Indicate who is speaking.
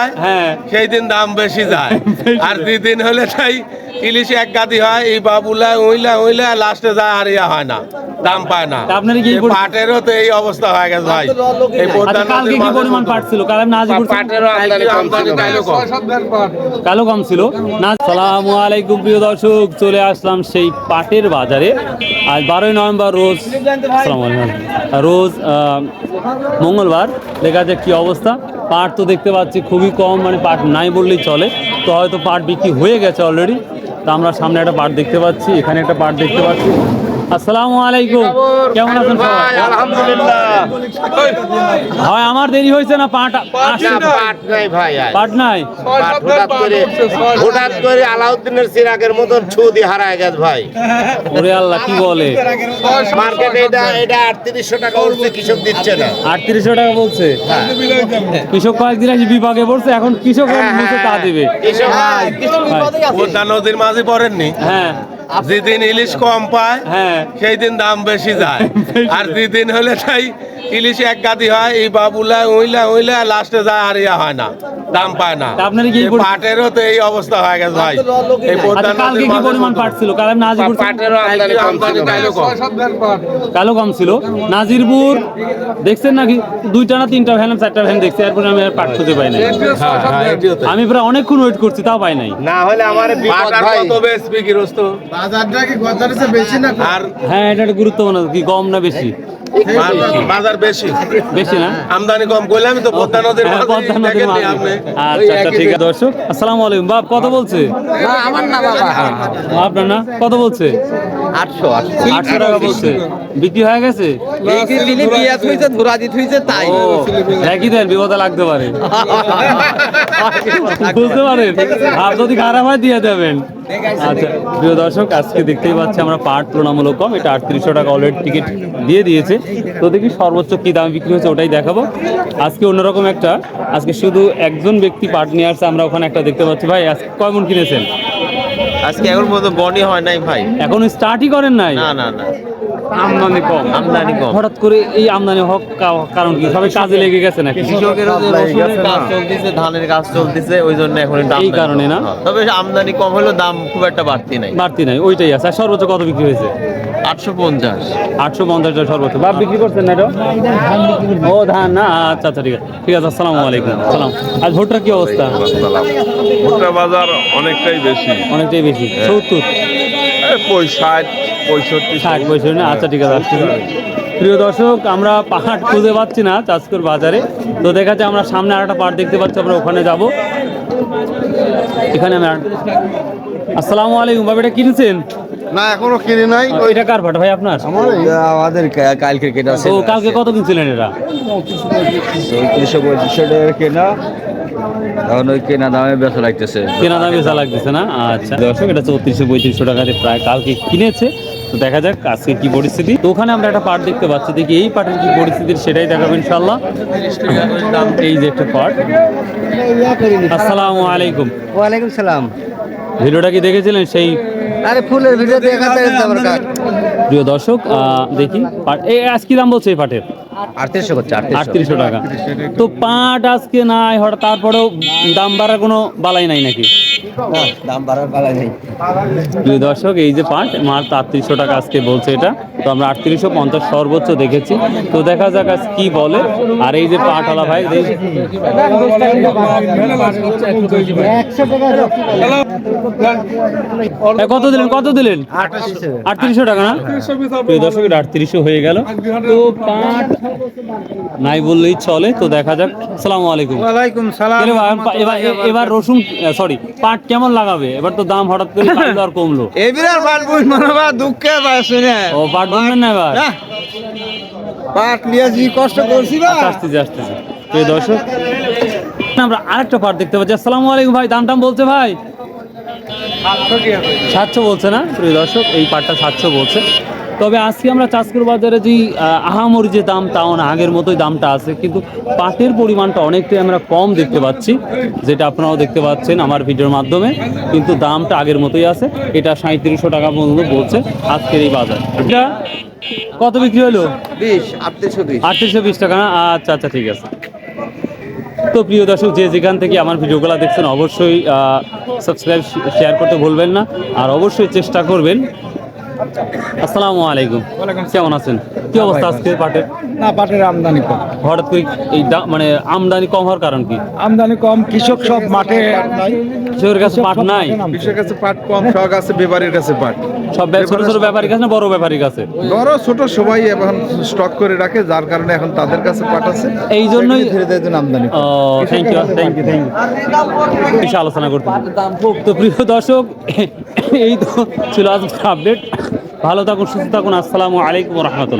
Speaker 1: পায় সেই দিন দাম বেশি যায় আর যেদিন হলে তাই ইলিশ এক গাদি হয় এই বাবুলা ওইলা লাস্টে যায় আর ইয়া হয় না দাম পায় না
Speaker 2: আপনার কি
Speaker 1: পাটেরও তো এই অবস্থা হয়ে গেছে ভাই এই
Speaker 2: কালকে কি পরিমাণ পাট ছিল কাল নাজিপুর
Speaker 1: পাটেরও আমদানি
Speaker 2: কালো কম ছিল না। আসসালামু আলাইকুম প্রিয় দর্শক, চলে আসলাম সেই পাটের বাজারে। আজ 12ই নভেম্বর রোজ মঙ্গলবার। দেখা যাক কি অবস্থা। পাট তো দেখতে পাচ্ছি খুবই কম, মানে পাট নাই বললেই চলে। তো হয়তো পাট বিক্রি হয়ে গেছে অলরেডি। তো আমরা সামনে একটা পাট দেখতে পাচ্ছি, এখানে একটা পাট দেখতে পাচ্ছি। আসসালামু আলাইকুম, কেমন আছেন সবাই?
Speaker 1: আলহামদুলিল্লাহ।
Speaker 2: হয় আমার দেরি হয়েছে না পাট
Speaker 1: পাট নাই ভাই,
Speaker 2: পাট নাই।
Speaker 1: হঠাৎ করে আলাউদ্দিনের চিরাগের মতন ছুদি হারায় গেছে ভাই।
Speaker 2: ওরে আল্লাহ, কি বলে?
Speaker 1: মার্কেটে এটা 3800 টাকা উঠছে, কৃষক দিচ্ছে না।
Speaker 2: 3800 টাকা বলছে কৃষক। কয়েকদিন আগে বিভাগে পড়ছে, এখন কৃষক তা দিবে।
Speaker 1: পদ্মা নদীর মাঝে পড়েননি?
Speaker 2: হ্যাঁ,
Speaker 1: যেদিন ইলিশ কম পায় সেই দিন দাম বেশি যায় আর যেদিন হলে তাই ইলিশ এক গাদি হয় এই বাবুলা ওইলা লাস্টে যায় আর ইয়া হয় না দাম পায় না।
Speaker 2: আপনার কি
Speaker 1: পাটেরও তো এই অবস্থা হয়ে গেছে ভাই এই পদ্মা
Speaker 2: কালকে কি পরিমাণ পাট ছিল কাল নাজিপুর?
Speaker 1: পাটেরও আমদানি
Speaker 2: কালো কম ছিল। নাজিরপুর দেখছেন নাকি? 2টা না 3টা ভ্যান 4টা ভ্যান দেখছি, এরপরে আমি আর পাট খুঁজে পাই নাই। আমি প্রায় অনেকক্ষণ ওয়েট করছি, তাও পাই নাই।
Speaker 1: না হলে আমার কত বেচবি গৃহস্থ? বাজারটা কি গতরে বেশি না? আর
Speaker 2: হ্যাঁ, এটা একটা গুরুত্বপূর্ণ। কি কম না বেশি?
Speaker 1: বাজার বেশি
Speaker 2: না,
Speaker 1: আমদানি কম করলে আমি তো পদ্মা নদীর
Speaker 2: আচ্ছা ঠিক আছে। দর্শক আসসালামু আলাইকুম। বাপ কত বলছে?
Speaker 3: আমার না বাবা,
Speaker 2: আপনার না? কত বলছে? 800 টাকা বলছে। বিক্রি হয়ে গেছে?
Speaker 3: তাই
Speaker 2: একই দেন, বিপদে লাগতে পারে। বুঝতে পারেন, আর যদি খারাপ হয় দিয়ে দেবেন। আচ্ছা প্রিয় দর্শক, আজকে দেখতেই পাচ্ছি আমরা পাট তুলনামূলক কম। এটা 3800 টাকা অলরেডি টিকিট দিয়ে দিয়েছে। তো দেখি সর্বোচ্চ কি দামে বিক্রি হয়েছে ওটাই দেখাবো। আজকে অন্যরকম একটা, আজকে শুধু একজন ব্যক্তি পাট নিয়ে আসছে। আমরা ওখানে একটা দেখতে পাচ্ছি। ভাই আজকে কয় মণ কিনেছেন?
Speaker 3: আজকে এখন পর্যন্ত বনি হয় নাই ভাই,
Speaker 2: এখন স্টার্টই করেন নাই?
Speaker 3: না না না,
Speaker 2: আমদানি কম। হঠাৎ করে এই আমদানি হওয়ার কারণ কি? সবাই কাজে লেগে গেছে নাকি?
Speaker 3: কৃষকেরও যে রসুনের কাজ চলতেছে, ধানের কাজ চলতেছে, ওই জন্য এখন
Speaker 2: এই কারণে না?
Speaker 3: তবে আমদানি কম হলেও দাম খুব একটা বাড়তি নাই,
Speaker 2: ওইটাই আছে। আর সর্বোচ্চ কত বিক্রি হয়েছে? 850 টাকা সর্বোচ্চ। বাপ বিক্রি করছেন না? এটা ও ধান না? আচ্ছা ঠিক আছে ঠিক আছে। আসসালামু আলাইকুম। সালাম। আজ ভুট্টার কি অবস্থা?
Speaker 4: ভুট্টা বাজার অনেকটাই বেশি।
Speaker 2: 70
Speaker 4: 60 65
Speaker 2: না? আচ্ছা ঠিক আছে, আসছি। প্রিয় দর্শক, আমরা পাহাড় খুঁজে পাচ্ছি না চাঁদপুর বাজারে। তো দেখা যায় আমরা সামনে আরেকটা পাহাড় দেখতে পাচ্ছি, আমরা ওখানে যাব। এখানে আসসালামু আলাইকুম। বাবা এটা কিনেছেন?
Speaker 4: না এখনো কিনে নাই।
Speaker 2: ওইটা কার পাট ভাই আপনার?
Speaker 4: আমাদের কালকে কেনা।
Speaker 2: ও কালকে কত কিনছিলেন এটা?
Speaker 4: 325 টাকা কেনা, এখন ওই কেনা দামে বেচা লাগতেছে।
Speaker 2: না? আচ্ছা দর্শক, এটা 3435 টাকাতে প্রায় কালকে কিনেছে। তো দেখা যাক আজকে কি পরিস্থিতি। তো ওখানে আমরা একটা পাট দেখতে পাচ্ছি, দেখি এই পাটের কি পরিস্থিতি সেটাই দেখাবো ইনশাল্লাহ। এই যে একটা পাট। আসসালামু আলাইকুম।
Speaker 3: ওয়ালাইকুম সালাম।
Speaker 2: ভিডিওটা কি দেখেছিলেন সেই?
Speaker 3: আরে ফুলের ভিডিও দেখাতে দরকার।
Speaker 2: প্রিয় দর্শক, দেখি পাট আজ কি দাম বলছে এই পাটের?
Speaker 3: 3800 করছে,
Speaker 2: 3800 টাকা। তো পাট আজকে নাই হঠাৎ, তারপরেও দাম বাড়ার কোনো বালাই নাই নাকি?
Speaker 3: দাম বাড়ার বালাই নেই।
Speaker 2: প্রিয় দর্শক, এই যে পাট মাত্র 3800 টাকা আজকে বলছে এটা। তো আমরা 3850 সর্বোচ্চ দেখেছি। তো দেখা যাক আজ কি বলে। আর এই যে পাটওয়ালা ভাই কত দিলেন? 3800 টাকা না? প্রিয় দর্শক, 3800 হয়ে গেল। তো পাট নাই বললেই চলে। তো দেখা যাক। আসসালামু আলাইকুম।
Speaker 3: ওয়ালাইকুম সালাম।
Speaker 2: এবার রসুন সরি পাট কেমন লাগাবে? এবার তো দাম হঠাৎ করে আর কমলো।
Speaker 3: এবার পাট বুঝ মানবা দুঃখে পাইছে না।
Speaker 2: ও পাট বুঝবেন না এবার?
Speaker 3: পাট নিয়ে যে কষ্ট করছি না।
Speaker 2: আসতেছি। প্রিয় দর্শক, আমরা আরেকটা পাট দেখতে পাচ্ছি। আসসালামু আলাইকুম ভাই, দাম বলছে ভাই? 700 বলছে না? প্রিয় দর্শক, এই পাটটা 700 বলছে। তবে আজকে আমরা চাঁদপুর বাজারে যে আহামরি যে দাম, তাও না, আগের মতোই দামটা আছে, কিন্তু পাটের পরিমাণটা অনেকটাই আমরা কম দেখতে পাচ্ছি, যেটা আপনারাও দেখতে পাচ্ছেন আমার ভিডিওর মাধ্যমে। কিন্তু দামটা আগের মতোই আছে। এটা 3700 টাকা পর্যন্ত বলছে আজকের এই বাজার। এটা কত বিক্রি হলো?
Speaker 3: 3820
Speaker 2: 3820 টাকা না? আচ্ছা ঠিক আছে। তো প্রিয় দর্শক, যে যেখান থেকে আমার ভিডিওগুলো দেখছেন অবশ্যই সাবস্ক্রাইব শেয়ার করতে ভুলবেন না, আর অবশ্যই চেষ্টা করবেন। আসসালামু আলাইকুম, কেমন আছেন? কি অবস্থা আজকে পাটের?
Speaker 5: না, পাটের আমদানি কম।
Speaker 2: হঠাৎ করে এই মানে আমদানি কম হওয়ার কারণ কি?
Speaker 5: আমদানি কম, কৃষক সব মাঠে নাই।
Speaker 2: কৃষকের কাছে পাট নাই,
Speaker 6: কৃষকের কাছে পাট কম, শখ আছে ব্যাপারীর কাছে পাট।
Speaker 2: সব ছোট ছোট ব্যাপারীর কাছে না বড় ব্যাপারীর কাছে?
Speaker 6: বড় ছোট সবাই এখন স্টক করে রাখে, যার কারণে এখন তাদের কাছে পাট আছে,
Speaker 2: এই জন্যই
Speaker 6: ধীরে ধীরে আমদানি কম।
Speaker 2: Thank you thank you thank you বেশি আলোচনা করতে। তো প্রিয় দর্শক, এই তো ছিল আজকের আপডেট। ভালো থাকুন, সুস্থ থাকুন। আসসালামু আলাইকুম রহমতুল্লাহ।